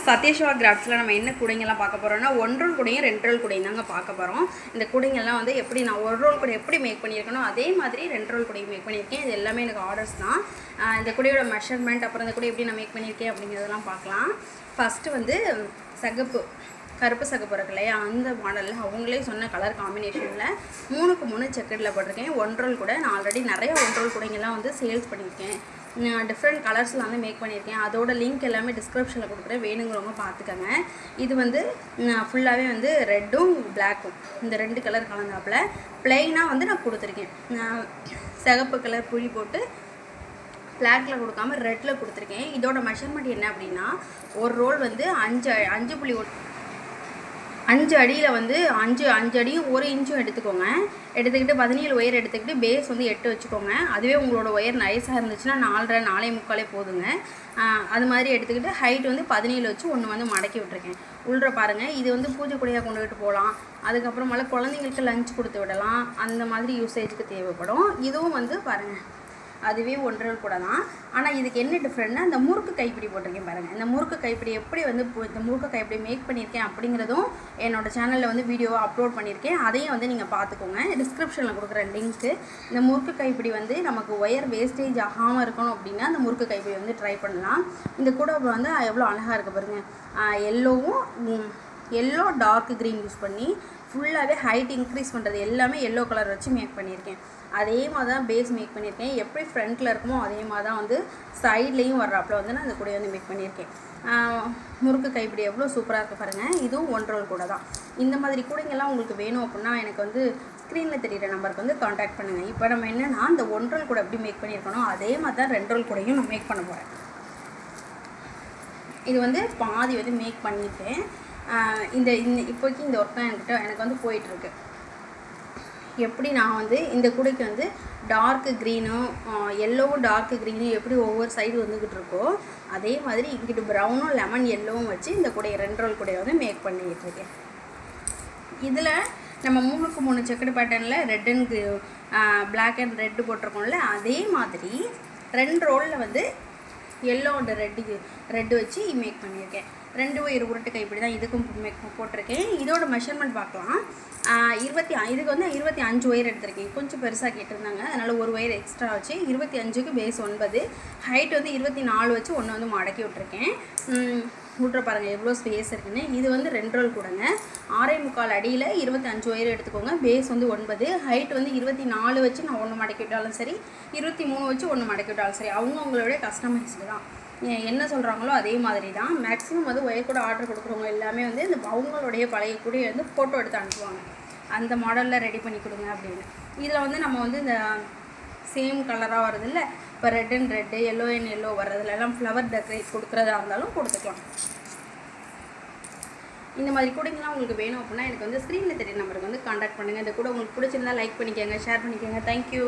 சத்யசிவா கிராஃப்ட்ஸில் நம்ம என்ன கூடைங்கெல்லாம் பார்க்க போகிறோம்னா 1 ரோல் கூடையும் 2 ரோல் கூடையும் தாங்க பார்க்க போகிறோம். இந்த கூடைங்கெல்லாம் வந்து எப்படி நான் 1 ரோல் கூடை எப்படி மேக் பண்ணியிருக்கணும் அதே மாதிரி 2 ரோல் கூடையும் மேக் பண்ணியிருக்கேன். இது எல்லாமே எனக்கு ஆர்டர்ஸ் தான். இந்த கூடையோட மெஷர்மெண்ட் அப்புறம் இந்த கூடை எப்படி நான் மேக் பண்ணியிருக்கேன் அப்படிங்கிறதெல்லாம் பார்க்கலாம். ஃபஸ்ட்டு வந்து கருப்பு சகப்பு இருக்கு இல்லையா, அந்த மாடலில் அவங்களே சொன்ன கலர் காம்பினேஷனில் 3க்கு 3 செக்கடில் போட்டிருக்கேன். 1 ரோல் கூட நான் ஆல்ரெடி நிறைய 1 ரோல் கூடைங்கெல்லாம் வந்து சேல்ஸ் பண்ணியிருக்கேன். டிஃப்ரெண்ட் கலர்ஸில் வந்து மேக் பண்ணியிருக்கேன். அதோட லிங்க் எல்லாமே டிஸ்கிரிப்ஷனில் கொடுக்குறேன், வேணுங்கிறவங்க பார்த்துக்கோங்க. இது வந்து ஃபுல்லாகவே வந்து ரெட்டும் பிளாக்கும் இந்த 2 கலர் கலந்தாப்பில் ப்ளைனாக வந்து நான் கொடுத்துருக்கேன். சிகப்பு கலர் புளி போட்டு பிளாக்கில் கொடுக்காம ரெட்டில் கொடுத்துருக்கேன். இதோட மெஷர்மெண்ட் என்ன அப்படின்னா, ஒரு ரோல் வந்து 5 அடியில் வந்து 5 அடியும் 1 இன்ச்சும் எடுத்துக்கோங்க. எடுத்துக்கிட்டு 17 ஒயர் எடுத்துக்கிட்டு பேஸ் வந்து 8 வச்சுக்கோங்க. அதுவே உங்களோட ஒயர் நைஸாக இருந்துச்சுன்னா 4.5 4.75 போதுங்க. அது மாதிரி எடுத்துக்கிட்டு ஹைட் வந்து 17 வச்சு ஒன்று வந்து மடக்கி விட்டுருக்கேன். உள்ள பாருங்கள், இது வந்து பூஜை கூடையாக கொண்டு விட்டு போகலாம். அதுக்கப்புறமால குழந்தைங்களுக்கு லஞ்ச் கொடுத்து விடலாம். அந்த மாதிரி யூசேஜுக்கு தேவைப்படும். இதுவும் வந்து பாருங்கள், அதுவே 1 ரோல் கூட தான். ஆனால் இதுக்கு என்ன டிஃப்ரெண்ட்னா, இந்த முறுக்கு கைப்பிடி போட்டிருக்கேன் பாருங்கள். இந்த முறுக்கு கைப்பிடி எப்படி வந்து இந்த முறுக்கு கைப்பிடி மேக் பண்ணியிருக்கேன் அப்படிங்கிறதும் என்னோடய சேனலில் வந்து வீடியோவை அப்லோட் பண்ணியிருக்கேன். அதையும் வந்து நீங்கள் பார்த்துக்கோங்க. டிஸ்கிரிப்ஷனில் கொடுக்குற லிங்க்கு. இந்த முறுக்கு கைப்பிடி வந்து நமக்கு ஒயர் வேஸ்டேஜ் ஆகாமல் இருக்கணும் அப்படின்னா அந்த முறுக்கு கைப்பிடி வந்து ட்ரை பண்ணலாம். இந்த கூட வந்து எவ்வளோ அழகாக இருக்குது பாருங்கள். எல்லோ டார்க் க்ரீன் யூஸ் பண்ணி ஃபுல்லாகவே ஹைட் இன்க்ரீஸ் பண்ணுறது எல்லாமே எல்லோ கலர் வச்சு மேக் பண்ணியிருக்கேன். அதே மாதிரி தான் பேஸ் மேக் பண்ணியிருக்கேன். எப்படி ஃப்ரண்ட்டில் இருக்குமோ அதே மாதிரி தான் வந்து சைட்லேயும் வர்றாப்பில் வந்து நான் அந்த கூடையை வந்து மேக் பண்ணியிருக்கேன். முறுக்கு கைப்பிடி எவ்வளோ சூப்பராக இருக்குது பாருங்கள். இதுவும் 1 ரோல் கூட தான். இந்த மாதிரி கூடைங்கெல்லாம் உங்களுக்கு வேணும் அப்படின்னா எனக்கு வந்து ஸ்க்ரீனில் தெரிகிற நம்பருக்கு வந்து காண்டாக்ட் பண்ணுங்கள். இப்போ நம்ம என்னென்னா, இந்த 1 ரோல் கூட எப்படி மேக் பண்ணியிருக்கணும் அதே மாதிரி தான் 2 ரோல் கூடையும் நான் மேக் பண்ண போகிறேன். இது வந்து பாதி வந்து மேக் பண்ணியிருக்கேன். இப்போக்கி இந்த ஒர்க் தான் எனக்கு வந்து போயிட்டுருக்கு. எப்படி நான் வந்து இந்த கூடைக்கு வந்து டார்க் க்ரீனும் எல்லோவும் டார்க் க்ரீனும் எப்படி ஒவ்வொரு சைடு வந்துக்கிட்டு இருக்கோ அதே மாதிரி இங்கிட்டு ப்ரௌனும் லெமன் எல்லோவும் வச்சு இந்த கூடையை 2 ரோல் கூடையை வந்து மேக் பண்ணிக்கிட்டு இருக்கேன். இதில் நம்ம 3க்கு 3 செக்கடு பேட்டர்னில் red and black and red போட்டிருக்கோம்ல, அதே மாதிரி 2 ரோலில் வந்து எல்லோ அண்ட் ரெட்டு வச்சு மேக் பண்ணியிருக்கேன். 2 ஒயர் உருட்டு கைப்பிடி தான் இதுக்கும் போட்டிருக்கேன். இதோட மெஷர்மெண்ட் பார்க்கலாம். இதுக்கு வந்து 25 ஒயர் எடுத்திருக்கேன். கொஞ்சம் பெருசாக கேட்டிருந்தாங்க, அதனால் 1 ஒயர் எக்ஸ்ட்ரா வச்சு 25க்கு பேஸ் 9, ஹைட் வந்து 24 வச்சு ஒன்று வந்து மடக்கி விட்ருக்கேன். விட்ற பாருங்கள் எவ்வளோ ஸ்பேஸ் இருக்குன்னு. இது வந்து 2 ரோல் கூடங்க. 6.25 அடியில் 25 ஒயர் எடுத்துக்கோங்க. பேஸ் வந்து 9, ஹைட் வந்து 24 வச்சு நான் ஒன்று மடக்கி விட்டாலும் சரி, 23 வச்சு ஒன்று மடக்கி விட்டாலும் சரி, அவங்கவுங்களோட கஸ்டமைஸ்டு தான். என்ன சொல்கிறாங்களோ அதே மாதிரி தான். மேக்ஸிமம் வந்து ஒயர் கூட ஆர்டர் கொடுக்குறவங்க எல்லாமே வந்து இந்த அவங்களுடைய பழைய கூடையை வந்து ஃபோட்டோ எடுத்து அனுப்புவாங்க, அந்த மாடலில் ரெடி பண்ணி கொடுங்க அப்படின்னு. இதில் வந்து நம்ம வந்து இந்த சேம் கலராக வருது இல்லை, இப்போ red and red yellow and yellow வர்றதுல எல்லாம் ஃப்ளவர் டெக்கரேட் கொடுக்குறதா இருந்தாலும் கொடுத்துக்கலாம். இந்த மாதிரி கூடைங்கெல்லாம் உங்களுக்கு வேணும் அப்படின்னா எனக்கு வந்து ஸ்க்ரீனில் தெரிய நம்பருக்கு வந்து காண்டாக்ட் பண்ணுங்கள். இந்த கூட உங்களுக்கு பிடிச்சிருந்தா லைக் பண்ணிக்கோங்க, ஷேர் பண்ணிக்கோங்க. தேங்க்யூ.